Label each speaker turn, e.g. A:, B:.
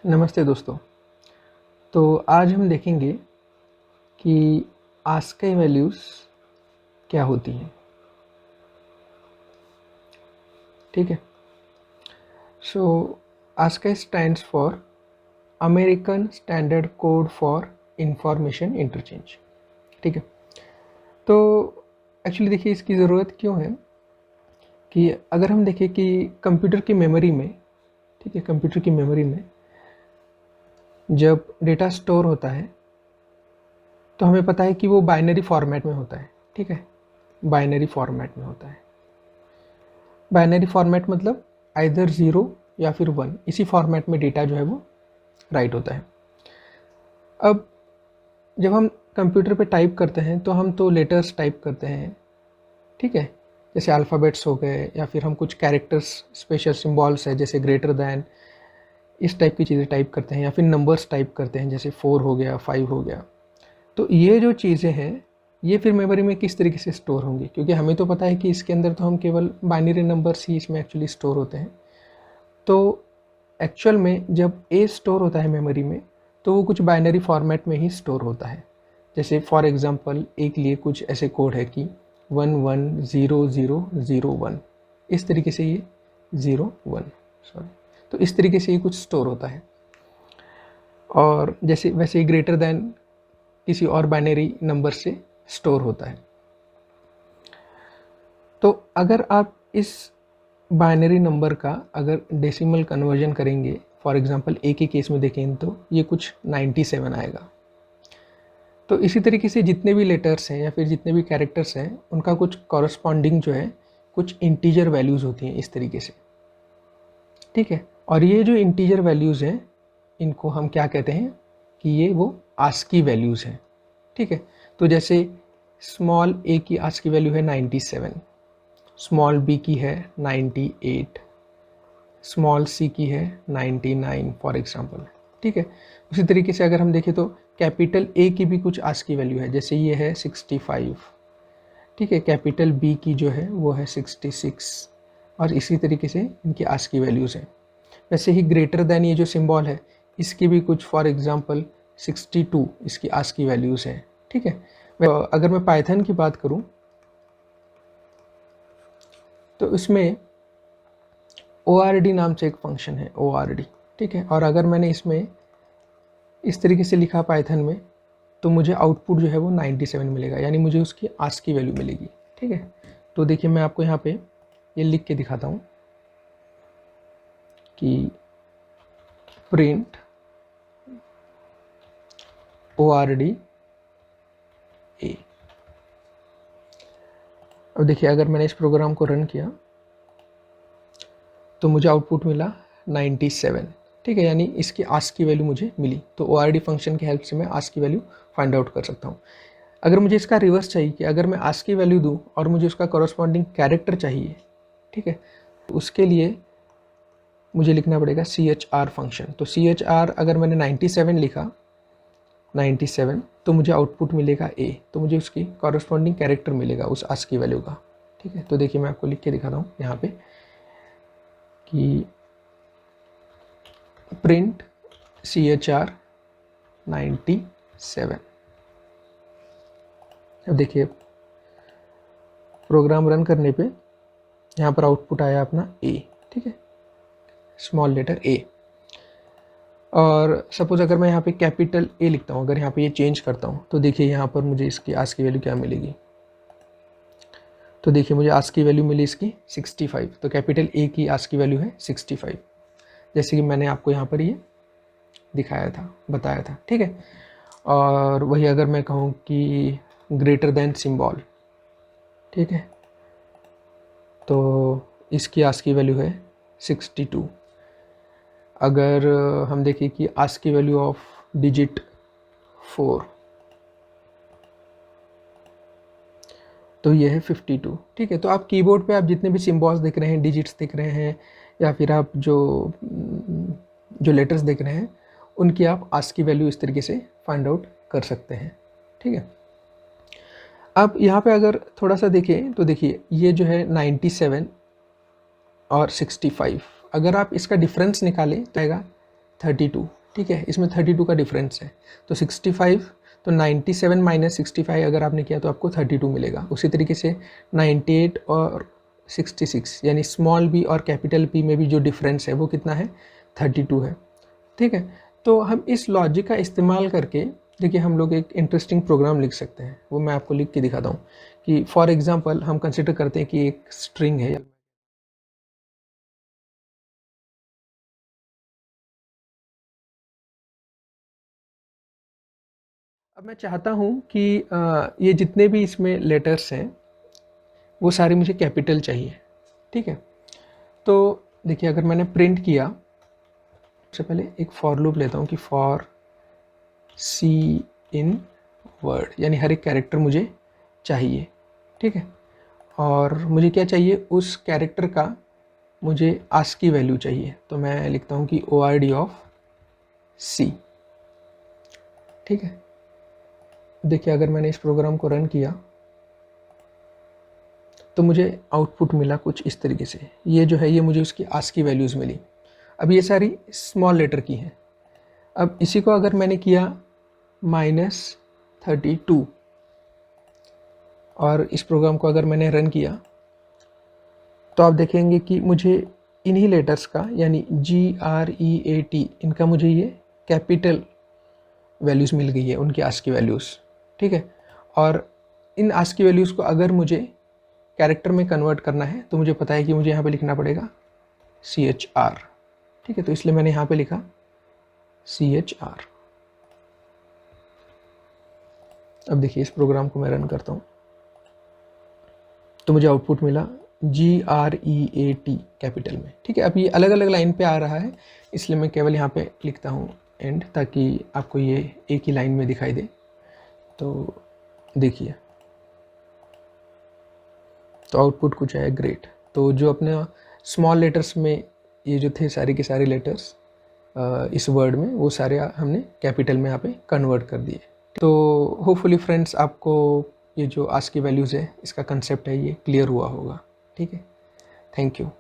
A: नमस्ते दोस्तों। तो आज हम देखेंगे कि आस्की वैल्यूज़ क्या होती हैं। ठीक है। So ASCII stands for American standard code for information interchange. ठीक है। तो एक्चुअली देखिए इसकी ज़रूरत क्यों है कि अगर हम देखें कि कंप्यूटर की मेमोरी में, ठीक है, कंप्यूटर की मेमोरी में जब डेटा स्टोर होता है तो हमें पता है कि वो बाइनरी फॉर्मेट में होता है। ठीक है, बाइनरी फॉर्मेट में होता है। बाइनरी फॉर्मेट मतलब आइदर 0 या फिर 1, इसी फॉर्मेट में डेटा जो है वो राइट होता है। अब जब हम कंप्यूटर पे टाइप करते हैं तो हम तो लेटर्स टाइप करते हैं, ठीक है, जैसे अल्फ़ाबेट्स हो गए या फिर हम कुछ कैरेक्टर्स, स्पेशल सिंबल्स है जैसे ग्रेटर दैन, इस टाइप की चीज़ें टाइप करते हैं, या फिर नंबर्स टाइप करते हैं जैसे 4 हो गया, 5 हो गया। तो ये जो चीज़ें हैं ये फिर मेमोरी में किस तरीके से स्टोर होंगी, क्योंकि हमें तो पता है कि इसके अंदर तो हम केवल बाइनरी नंबर्स ही इसमें एक्चुअली स्टोर होते हैं। तो एक्चुअल में जब ए स्टोर होता है मेमोरी में तो वो कुछ बाइनरी फॉर्मेट में ही स्टोर होता है। जैसे फॉर एग्जांपल ए के लिए कुछ ऐसे कोड है कि 110001, इस तरीके से ये 01, सॉरी, तो इस तरीके से ये कुछ स्टोर होता है। और जैसे वैसे ही ग्रेटर दैन किसी और बाइनरी नंबर से स्टोर होता है। तो अगर आप इस बाइनरी नंबर का अगर डेसिमल कन्वर्जन करेंगे, फॉर एग्जांपल ए के केस में देखें तो ये कुछ 97 आएगा। तो इसी तरीके से जितने भी लेटर्स हैं या फिर जितने भी कैरेक्टर्स हैं उनका कुछ कॉरस्पॉन्डिंग जो है कुछ इंटीजर वैल्यूज़ होती हैं इस तरीके से। ठीक है, और ये जो इंटीजर वैल्यूज़ हैं इनको हम क्या कहते हैं कि ये वो आस्की वैल्यूज़ हैं। ठीक है, तो जैसे स्मॉल ए की आस्की वैल्यू है 97, स्मॉल बी की है 98, स्मॉल सी की है 99 फॉर एग्जांपल। ठीक है, उसी तरीके से अगर हम देखें तो कैपिटल ए की भी कुछ आस्की वैल्यू है, जैसे ये है 65। ठीक है, कैपिटल बी की जो है वो है 66, और इसी तरीके से इनकी आस्की वैल्यूज़ हैं। वैसे ही ग्रेटर दैन ये जो सिंबल है इसकी भी कुछ फॉर एग्जांपल 62 इसकी आस्की वैल्यूज़ हैं। ठीक है, अगर मैं पाइथन की बात करूं तो इसमें ORD नाम से एक फंक्शन है, ORD। ठीक है, और अगर मैंने इसमें इस तरीके से लिखा पाइथन में तो मुझे आउटपुट जो है वो 97 मिलेगा, यानी मुझे उसकी आस्की वैल्यू मिलेगी। ठीक है, तो देखिए मैं आपको यहाँ पे ये लिख के दिखाता हूँ कि प्रिंट ORD A। अब देखिए अगर मैंने इस प्रोग्राम को रन किया तो मुझे आउटपुट मिला 97। ठीक है, यानी इसकी आस्की वैल्यू मुझे मिली। तो ORD फंक्शन की हेल्प से मैं आस्की वैल्यू फाइंड आउट कर सकता हूँ। अगर मुझे इसका रिवर्स चाहिए कि अगर मैं आस्की वैल्यू दूँ और मुझे उसका कॉरस्पॉन्डिंग कैरेक्टर चाहिए, ठीक है, तो उसके लिए मुझे लिखना पड़ेगा CHR फंक्शन। तो CHR अगर मैंने 97 लिखा, 97, तो मुझे आउटपुट मिलेगा A, तो मुझे उसकी कॉरस्पॉन्डिंग कैरेक्टर मिलेगा उस आस्की वैल्यू का। ठीक है, तो देखिए मैं आपको लिख के दिखाता हूँ यहाँ पे कि प्रिंट CHR 97। अब देखिए प्रोग्राम रन करने पे यहाँ पर आउटपुट आया अपना A। ठीक है, स्मॉल लेटर A। और सपोज अगर मैं यहाँ पे कैपिटल A लिखता हूँ, अगर यहाँ पे ये चेंज करता हूँ तो देखिए यहाँ पर मुझे इसकी आस्की वैल्यू क्या मिलेगी। तो देखिए मुझे आस्की वैल्यू मिली इसकी 65। तो कैपिटल A की आस्की वैल्यू है 65, जैसे कि मैंने आपको यहाँ पर ये दिखाया था, बताया था। ठीक है, और वही अगर मैं कहूँ कि ग्रेटर दैन सिंबल, ठीक है, तो इसकी आस्की वैल्यू है 62। अगर हम देखें कि आस्की वैल्यू ऑफ डिजिट 4, तो ये है 52। ठीक है, तो आप कीबोर्ड पे आप जितने भी सिम्बॉल्स देख रहे हैं, डिजिट्स दिख रहे हैं, या फिर आप जो लेटर्स देख रहे हैं उनकी आप आस्की वैल्यू इस तरीके से फाइंड आउट कर सकते हैं। ठीक है, अब यहाँ पे अगर थोड़ा सा देखें तो देखिए ये जो है 97 और 65, अगर आप इसका डिफरेंस निकालें तो आएगा 32, ठीक है, इसमें 32 का डिफरेंस है। तो 65, तो 97 माइनस 65 अगर आपने किया तो आपको 32 मिलेगा। उसी तरीके से 98 और 66 यानी स्मॉल बी और कैपिटल पी में भी जो डिफरेंस है वो कितना है, 32 है, ठीक है। तो हम इस लॉजिक का इस्तेमाल करके देखिए हम लोग एक इंटरेस्टिंग प्रोग्राम लिख सकते हैं। वो मैं आपको लिख के दिखाता हूँ कि फॉर एग्जांपल हम कंसिडर करते हैं कि एक स्ट्रिंग है, अब मैं चाहता हूँ कि ये जितने भी इसमें लेटर्स हैं वो सारे मुझे कैपिटल चाहिए, ठीक है। तो देखिए अगर मैंने प्रिंट किया, सबसे पहले एक फॉर लूप लेता हूँ कि फॉर सी इन वर्ड, यानी हर एक कैरेक्टर मुझे चाहिए, ठीक है। और मुझे क्या चाहिए, उस कैरेक्टर का मुझे आस्की वैल्यू चाहिए। तो मैं लिखता हूँ कि ORD ऑफ C, ठीक है। देखिए अगर मैंने इस प्रोग्राम को रन किया तो मुझे आउटपुट मिला कुछ इस तरीके से। ये जो है ये मुझे उसकी आस्की वैल्यूज़ मिली। अब ये सारी स्मॉल लेटर की हैं। अब इसी को अगर मैंने किया -32 और इस प्रोग्राम को अगर मैंने रन किया तो आप देखेंगे कि मुझे इन्हीं लेटर्स का यानी GREAT इनका मुझे ये कैपिटल वैल्यूज़ मिल गई है, उनकी आस्की वैल्यूज़, ठीक है। और इन आस्की वैल्यूज़ को अगर मुझे कैरेक्टर में कन्वर्ट करना है तो मुझे पता है कि मुझे यहाँ पे लिखना पड़ेगा CHR, ठीक है। तो इसलिए मैंने यहाँ पे लिखा CHR। अब देखिए इस प्रोग्राम को मैं रन करता हूँ तो मुझे आउटपुट मिला GREAT कैपिटल में, ठीक है। अब ये अलग अलग लाइन पे आ रहा है इसलिए मैं केवल यहाँ पे लिखता हूँ एंड, ताकि आपको ये एक ही लाइन में दिखाई दे। तो देखिए तो आउटपुट कुछ आया ग्रेट। तो जो अपने स्मॉल लेटर्स में ये जो थे सारे के सारे लेटर्स इस वर्ड में वो सारे हमने कैपिटल में यहाँ पे कन्वर्ट कर दिए। तो होपफुली फ्रेंड्स आपको ये जो आस्की वैल्यूज़ है इसका कंसेप्ट है ये क्लियर हुआ होगा, ठीक है। Thank you.